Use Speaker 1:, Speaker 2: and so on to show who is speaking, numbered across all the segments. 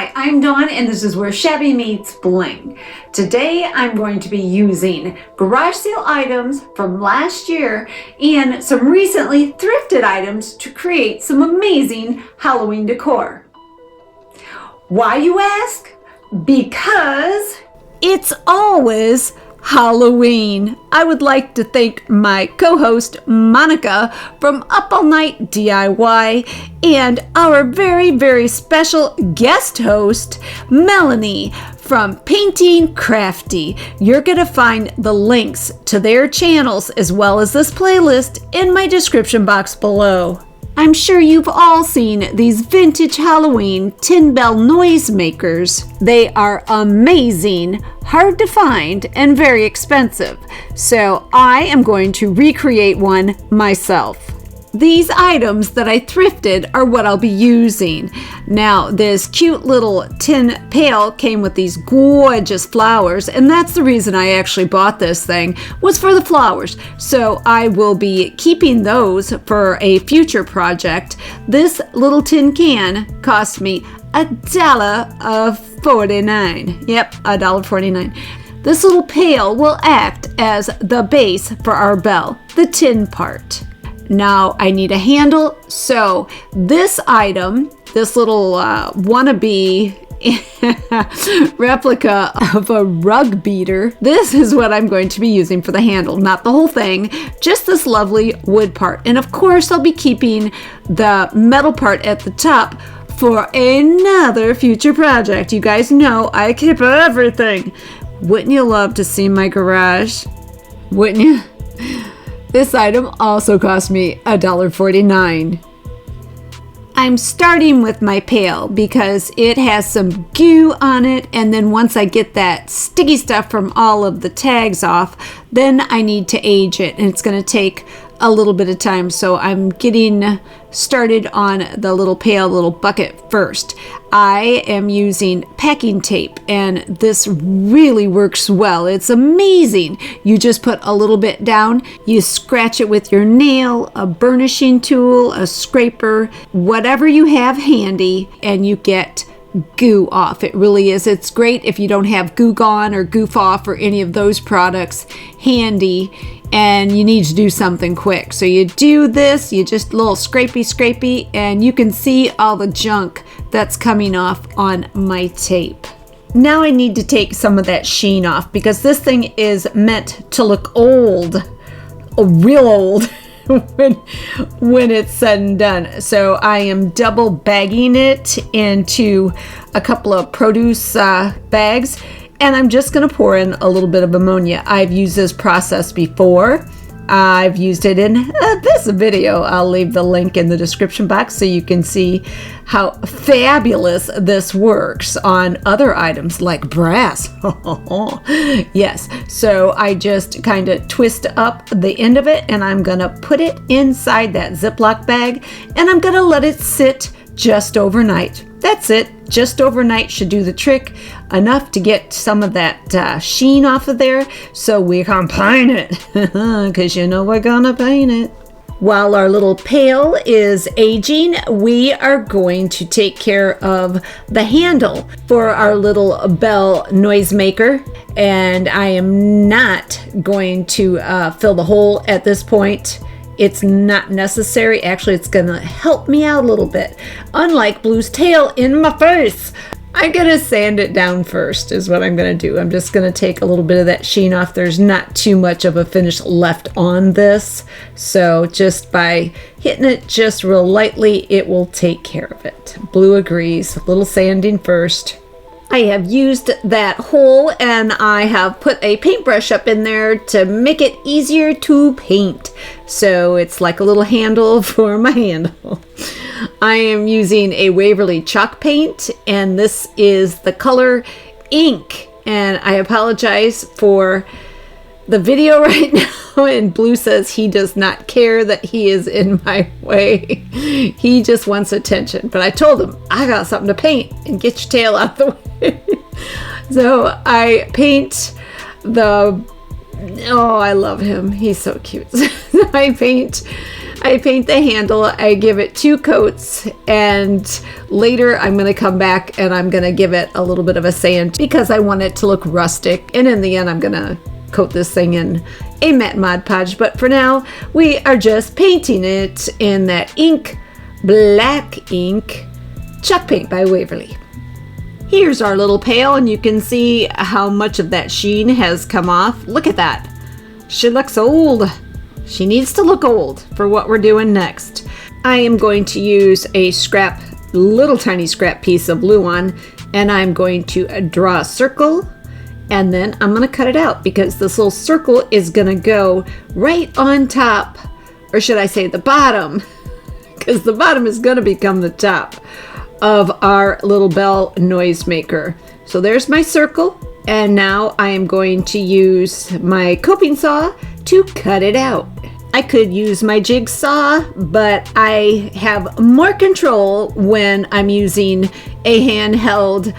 Speaker 1: Hi, I'm Dawn and this is where Shabby meets Bling. Today I'm going to be using garage sale items from last year and some recently thrifted items to create some amazing Halloween decor. Why, you ask? Because it's always Halloween. I would like to thank my co-host Monica from Up All Night DIY and our very special guest host Melanie from Painting Crafty. You're going to find the links to their channels as well as this playlist in my description box below. I'm sure you've all seen these vintage Halloween tin bell noisemakers. They are amazing, hard to find, and very expensive. So I am going to recreate one myself. These items that I thrifted are what I'll be using. Now, this cute little tin pail came with these gorgeous flowers, and that's the reason I actually bought this thing, was for the flowers. So I will be keeping those for a future project. This little tin can cost me $1.49. Yep, $1.49. This little pail will act as the base for our bell, the tin part. Now I need a handle, so this item, this little wannabe replica of a rug beater, this is what I'm going to be using for the handle. Not the whole thing, just this lovely wood part. And of course I'll be keeping the metal part at the top for another future project. You guys know I keep everything. Wouldn't you love to see my garage? Wouldn't you? This item also cost me $1.49. I'm starting with my pail because it has some goo on it, and then once I get that sticky stuff from all of the tags off, then I need to age it, and it's going to take a little bit of time. So I'm getting started on the little pail, little bucket first. I am using packing tape, and this really works well. It's amazing. You just put a little bit down, you scratch it with your nail, a burnishing tool, a scraper, whatever you have handy, and you get goo off. It really is. It's great if you don't have Goo Gone or Goof Off or any of those products handy and you need to do something quick. So you do this, you just a little scrapey, and you can see all the junk that's coming off on my tape. Now I need to take some of that sheen off because this thing is meant to look old, real old. when it's said and done. So I am double bagging it into a couple of produce bags, and I'm just going to pour in a little bit of ammonia. I've used this process before. I've used it in this video. I'll leave the link in the description box so you can see how fabulous this works on other items like brass. Yes, so I just kind of twist up the end of it, and I'm gonna put it inside that Ziploc bag, and I'm gonna let it sit just overnight. That's it. Just overnight should do the trick. Enough to get some of that sheen off of there so we can paint it. Because you know we're gonna paint it. While our little pail is aging, we are going to take care of the handle for our little bell noisemaker. And I am not going to fill the hole at this point. It's not necessary. Actually, it's gonna help me out a little bit. Unlike Blue's tail in my face. I'm gonna sand it down first is what I'm gonna do. I'm just gonna take a little bit of that sheen off. There's not too much of a finish left on this. So just by hitting it just real lightly, it will take care of it. Blue agrees. A little sanding first. I have used that hole and I have put a paintbrush up in there to make it easier to paint. So it's like a little handle for my handle. I am using a Waverly chalk paint, and this is the color Ink. And I apologize for the video right now, and Blue says he does not care that he is in my way. He just wants attention. But I told him, I got something to paint, and get your tail out of the way. So I paint the, oh, I love him. He's so cute. I paint I paint the handle, I give it 2 coats, and later I'm going to come back and I'm going to give it a little bit of a sand because I want it to look rustic. And in the end, I'm going to coat this thing in a matte Mod Podge. But for now, we are just painting it in that ink, black ink, chalk paint by Waverly. Here's our little pail, and you can see how much of that sheen has come off. Look at that. She looks old. She needs to look old for what we're doing next. I am going to use a scrap, little tiny scrap piece of Luan, and I'm going to draw a circle, and then I'm going to cut it out because this little circle is going to go right on top, or should I say the bottom, because the bottom is going to become the top of our little bell noisemaker. So there's my circle, and now I am going to use my coping saw to cut it out. I could use my jigsaw, but I have more control when I'm using a handheld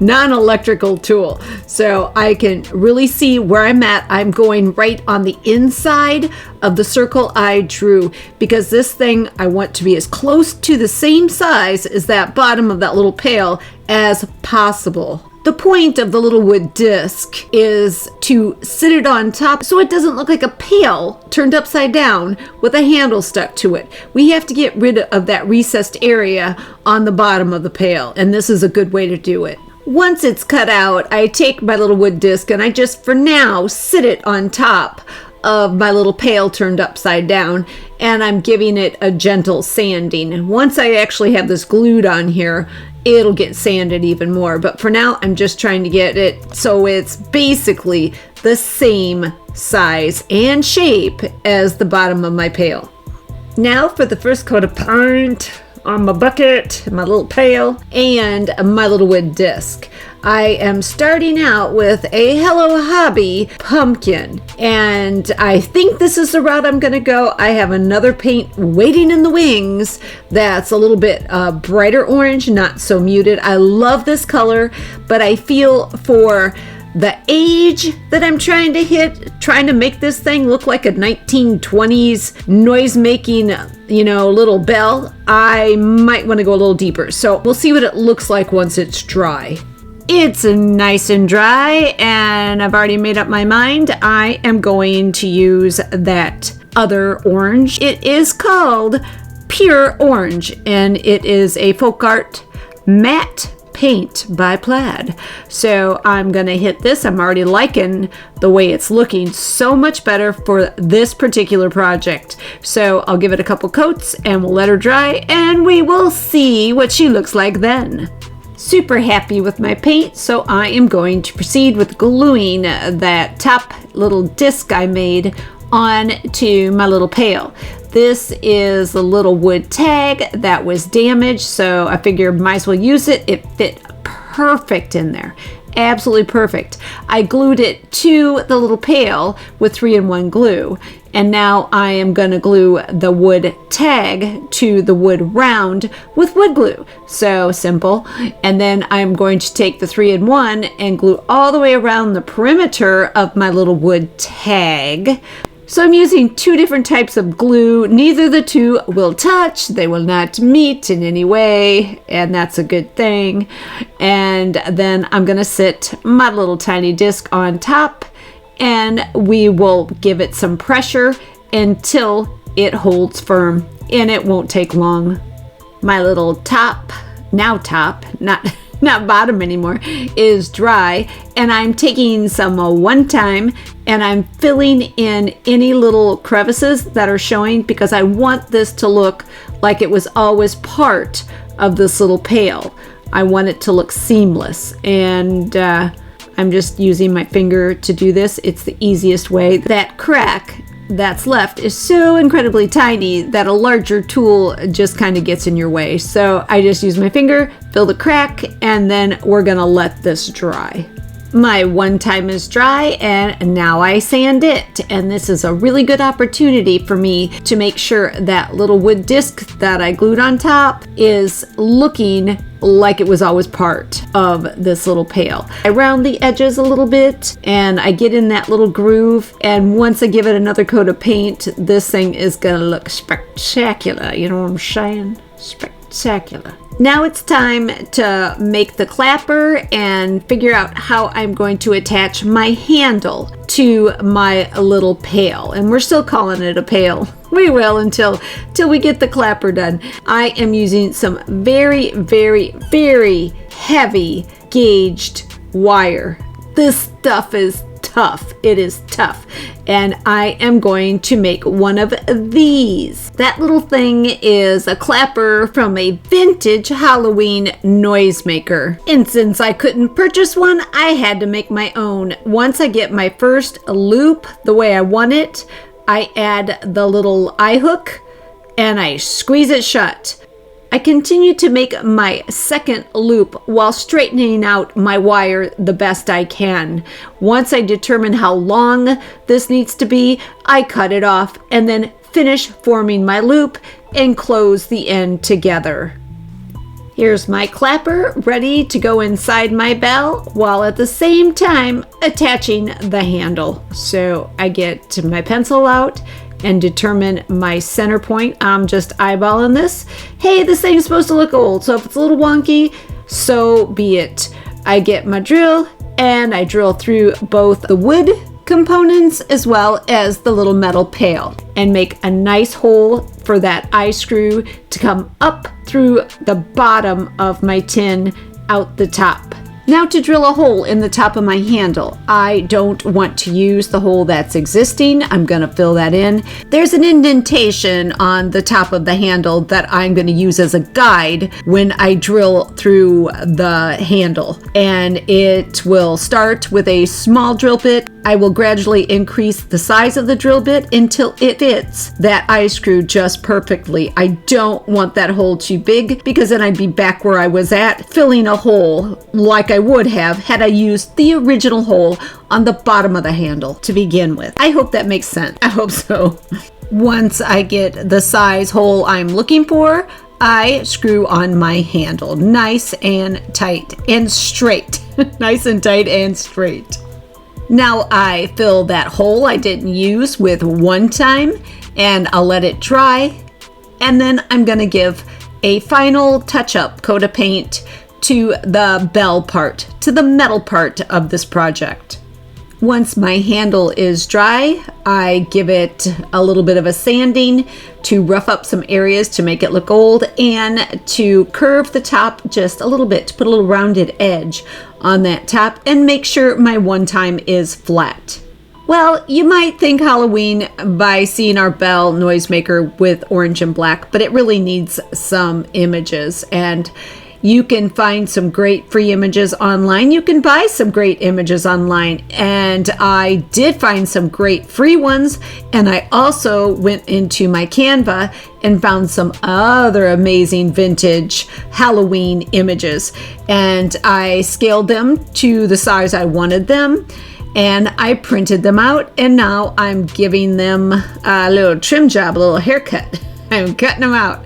Speaker 1: non-electrical tool. So I can really see where I'm at. I'm going right on the inside of the circle I drew because this thing I want to be as close to the same size as that bottom of that little pail as possible. The point of the little wood disc is to sit it on top so it doesn't look like a pail turned upside down with a handle stuck to it. We have to get rid of that recessed area on the bottom of the pail, and this is a good way to do it. Once it's cut out, I take my little wood disc and I just, for now, sit it on top of my little pail turned upside down, and I'm giving it a gentle sanding. Once I actually have this glued on here, it'll get sanded even more, but for now I'm just trying to get it so it's basically the same size and shape as the bottom of my pail. Now for the first coat of paint on my bucket, my little pail, and my little wood disc. I am starting out with a Hello Hobby pumpkin, and I think this is the route I'm going to go. I have another paint waiting in the wings that's a little bit brighter orange, not so muted. I love this color, but I feel for the age that I'm trying to hit, trying to make this thing look like a 1920s noise-making, little bell, I might want to go a little deeper. So we'll see what it looks like once it's dry. It's nice and dry, and I've already made up my mind. I am going to use that other orange. It is called Pure Orange, and it is a folk art matte paint by Plaid. So I'm going to hit this. I'm already liking the way it's looking so much better for this particular project. So I'll give it a couple coats and we'll let her dry, and we will see what she looks like then. Super happy with my paint, so I am going to proceed with gluing that top little disc I made onto my little pail. This is a little wood tag that was damaged, so I figured might as well use it. It fit perfect in there. Absolutely perfect. I glued it to the little pail with 3-in-1 glue, and now I am going to glue the wood tag to the wood round with wood glue. So simple. And then I'm going to take the 3-in-1 and glue all the way around the perimeter of my little wood tag. So I'm using 2 different types of glue. Neither of the 2 will touch. They will not meet in any way, and that's a good thing. And then I'm going to sit my little tiny disc on top, and we will give it some pressure until it holds firm, and it won't take long. My little top, not bottom anymore, is dry, and I'm taking some one time and I'm filling in any little crevices that are showing because I want this to look like it was always part of this little pail. I want it to look seamless, and I'm just using my finger to do this. It's the easiest way. That crack that's left is so incredibly tiny that a larger tool just kind of gets in your way. So I just use my finger, fill the crack, and then we're gonna let this dry. My one time is dry, and now I sand it. And this is a really good opportunity for me to make sure that little wood disc that I glued on top is looking like it was always part of this little pail. I round the edges a little bit and I get in that little groove, and once I give it another coat of paint, this thing is gonna look spectacular. You know what I'm saying? Spectacular. Now it's time to make the clapper and figure out how I'm going to attach my handle to my little pail. And we're still calling it a pail. We will until we get the clapper done. I am using some very, very, very heavy gauged wire. This stuff is tough. It is tough. And I am going to make one of these. That little thing is a clapper from a vintage Halloween Noisemaker. And since I couldn't purchase one, I had to make my own. Once I get my first loop the way I want it, I add the little eye hook and I squeeze it shut. I continue to make my second loop while straightening out my wire the best I can. Once I determine how long this needs to be, I cut it off and then finish forming my loop and close the end together. Here's my clapper ready to go inside my bell while at the same time attaching the handle. So I get my pencil out and determine my center point. I'm just eyeballing this. Hey, this thing's supposed to look old, so if it's a little wonky, so be it. I get my drill and I drill through both the wood components as well as the little metal pail and make a nice hole for that eye screw to come up through the bottom of my tin out the top. Now to drill a hole in the top of my handle. I don't want to use the hole that's existing. I'm going to fill that in. There's an indentation on the top of the handle that I'm going to use as a guide when I drill through the handle. And it will start with a small drill bit. I will gradually increase the size of the drill bit until it fits that eye screw just perfectly. I don't want that hole too big because then I'd be back where I was at, filling a hole like I would have had I used the original hole on the bottom of the handle to begin with. I hope that makes sense. I hope so. Once I get the size hole I'm looking for, I screw on my handle nice and tight and straight. Nice and tight and straight. Now I fill that hole I didn't use with one time and I'll let it dry. And then I'm going to give a final touch-up coat of paint to the bell part, to the metal part of this project. Once my handle is dry, I give it a little bit of a sanding to rough up some areas to make it look old and to curve the top just a little bit, to put a little rounded edge on that top and make sure my one time is flat. Well, you might think Halloween by seeing our bell Noisemaker with orange and black, but it really needs some images, and you can find some great free images online. You can buy some great images online. And I did find some great free ones. And I also went into my Canva and found some other amazing vintage Halloween images. And I scaled them to the size I wanted them. And I printed them out. And now I'm giving them a little trim job, a little haircut. I'm cutting them out.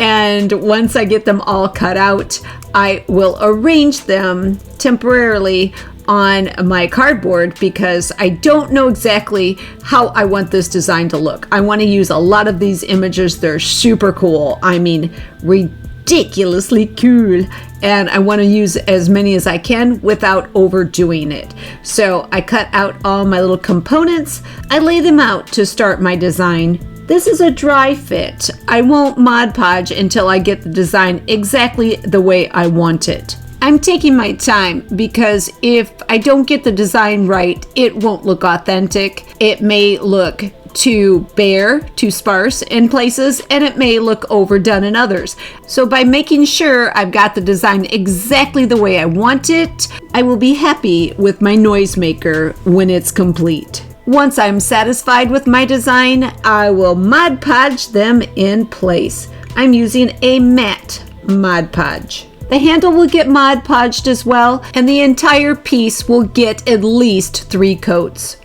Speaker 1: And once I get them all cut out, I will arrange them temporarily on my cardboard because I don't know exactly how I want this design to look. I want to use a lot of these images. They're super cool. I mean, ridiculously cool. And I want to use as many as I can without overdoing it. So I cut out all my little components. I lay them out to start my design. This is a dry fit. I won't Mod Podge until I get the design exactly the way I want it. I'm taking my time because if I don't get the design right, it won't look authentic. It may look too bare, too sparse in places, and it may look overdone in others. So by making sure I've got the design exactly the way I want it, I will be happy with my Noisemaker when it's complete. Once I'm satisfied with my design, I will Mod Podge them in place. I'm using a matte Mod Podge. The handle will get Mod Podged as well, and the entire piece will get at least 3 coats.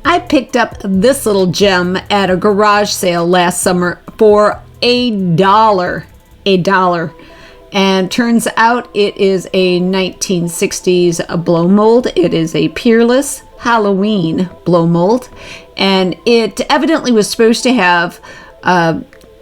Speaker 1: I picked up this little gem at a garage sale last summer for $1. And turns out it is a 1960s blow mold. It is a peerless Halloween blow mold, and it evidently was supposed to have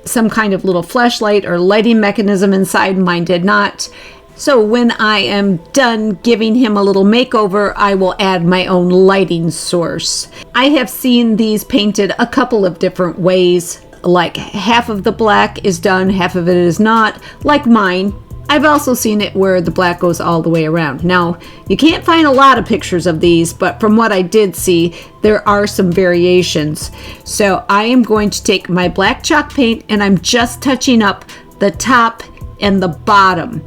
Speaker 1: some kind of little flashlight or lighting mechanism inside. Mine did not. So when I am done giving him a little makeover, I will add my own lighting source. I have seen these painted a couple of different ways. Like half of the black is done, half of it is not, like mine. I've also seen it where the black goes all the way around. Now, you can't find a lot of pictures of these, but from what I did see, there are some variations. So I am going to take my black chalk paint and I'm just touching up the top and the bottom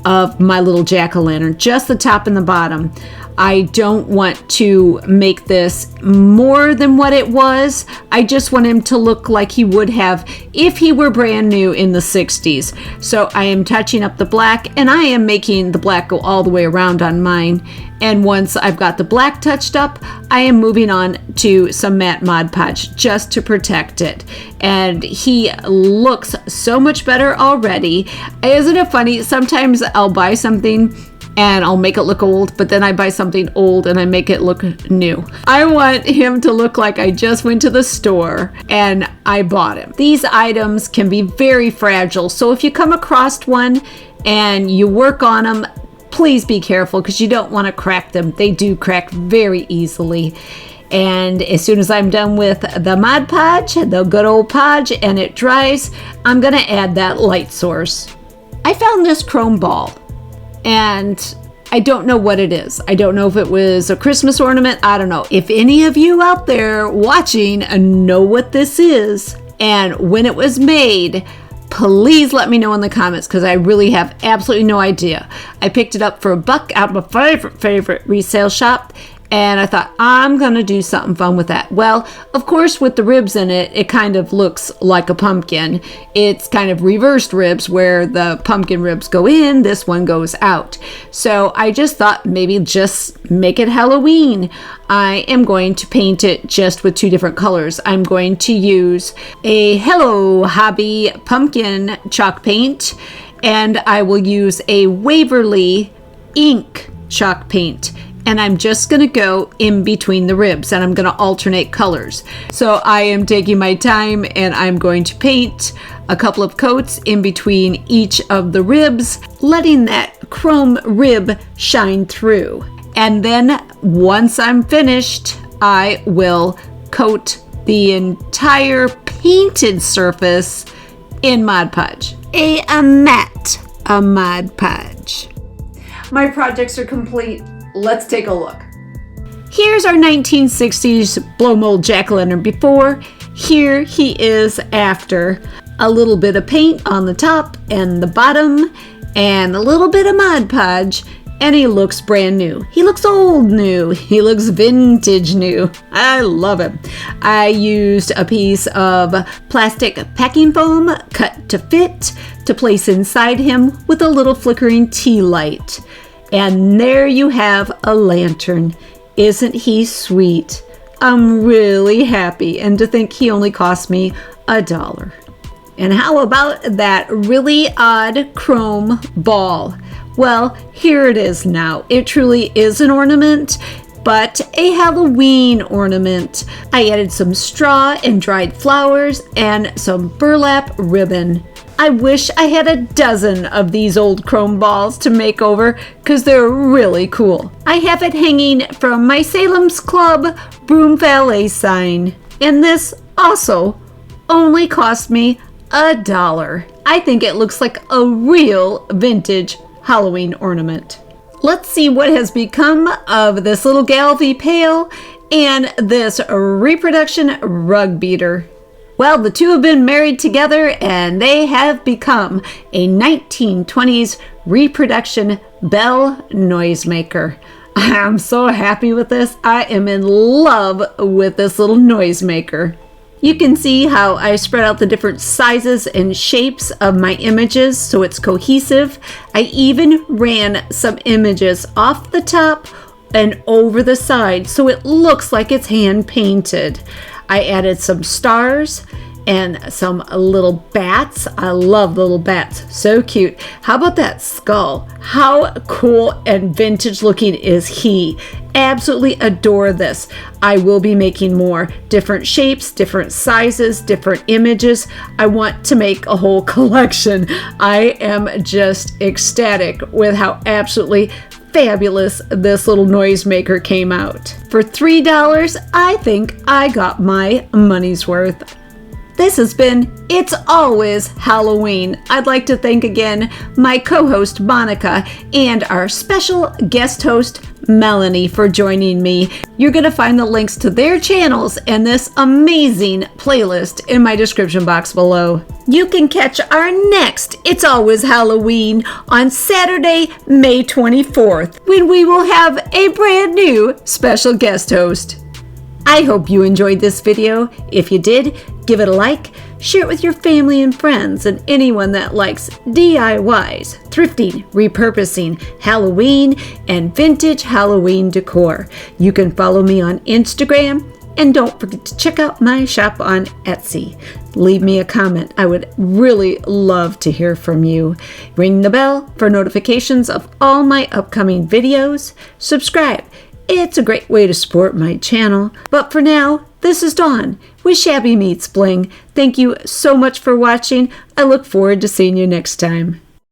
Speaker 1: of my little jack-o'-lantern, just the top and the bottom. I don't want to make this more than what it was. I just want him to look like he would have if he were brand new in the 60s. So I am touching up the black, and I am making the black go all the way around on mine. And once I've got the black touched up, I am moving on to some matte Mod Podge just to protect it. And he looks so much better already. Isn't it funny? Sometimes I'll buy something and I'll make it look old, but then I buy something old and I make it look new. I want him to look like I just went to the store and I bought him. These items can be very fragile, so if you come across one and you work on them, please be careful because you don't want to crack them. They do crack very easily. And as soon as I'm done with the Mod Podge, the good old Podge, and it dries, I'm going to add that light source. I found this chrome ball, and I don't know what it is. I don't know if it was a Christmas ornament. I don't know. If any of you out there watching know what this is and when it was made, please let me know in the comments because I really have absolutely no idea. I picked it up for $1 at my favorite resale shop, and I thought, I'm going to do something fun with that. Well, of course, with the ribs in it, it kind of looks like a pumpkin. It's kind of reversed ribs where the pumpkin ribs go in, this one goes out. So I just thought maybe just make it Halloween. I am going to paint it just with two different colors. I'm going to use a Hello Hobby pumpkin chalk paint, and I will use a Waverly ink chalk paint. And I'm just going to go in between the ribs and I'm going to alternate colors. So I am taking my time and I'm going to paint a couple of coats in between each of the ribs, letting that chrome rib shine through. And then once I'm finished, I will coat the entire painted surface in Mod Podge. A matte Mod Podge. My projects are complete. Let's take a look. Here's our 1960s blow mold jack-o'-lantern before. Here he is after. A little bit of paint on the top and the bottom and a little bit of Mod Podge, and he looks brand new. He looks old new. He looks vintage new. I love him. I used a piece of plastic packing foam cut to fit to place inside him with a little flickering tea light. And there you have a lantern. Isn't he sweet? I'm really happy, and to think he only cost me $1. And how about that really odd chrome ball? Well, here it is now. It truly is an ornament, but a Halloween ornament. I added some straw and dried flowers and some burlap ribbon. I wish I had a dozen of these old chrome balls to make over because they're really cool. I have it hanging from my Salem's Club broom valet sign. And this also only cost me $1. I think it looks like a real vintage Halloween ornament. Let's see what has become of this little Galvy pail and this reproduction rug beater. Well, the two have been married together and they have become a 1920s reproduction Bell Noisemaker. I'm so happy with this. I am in love with this little noisemaker. You can see how I spread out the different sizes and shapes of my images so it's cohesive. I even ran some images off the top and over the side so it looks like it's hand painted. I added some stars and some little bats. I love little bats. So cute. How about that skull? How cool and vintage looking is he? Absolutely adore this. I will be making more different shapes, different sizes, different images. I want to make a whole collection. I am just ecstatic with how absolutely fabulous this little noisemaker came out. For $3, I think I got my money's worth. This has been It's Always Halloween. I'd like to thank again my co-host Monica and our special guest host Melanie for joining me. You're going to find the links to their channels and this amazing playlist in my description box below. You can catch our next It's Always Halloween on Saturday, May 24th, when we will have a brand new special guest host. I hope you enjoyed this video. If you did, give it a like, share it with your family and friends and anyone that likes DIYs, thrifting, repurposing, Halloween, and vintage Halloween decor. You can follow me on Instagram, and don't forget to check out my shop on Etsy. Leave me a comment. I would really love to hear from you. Ring the bell for notifications of all my upcoming videos. Subscribe. It's a great way to support my channel. But for now, this is Dawn with Shabby Meets Bling. Thank you so much for watching. I look forward to seeing you next time.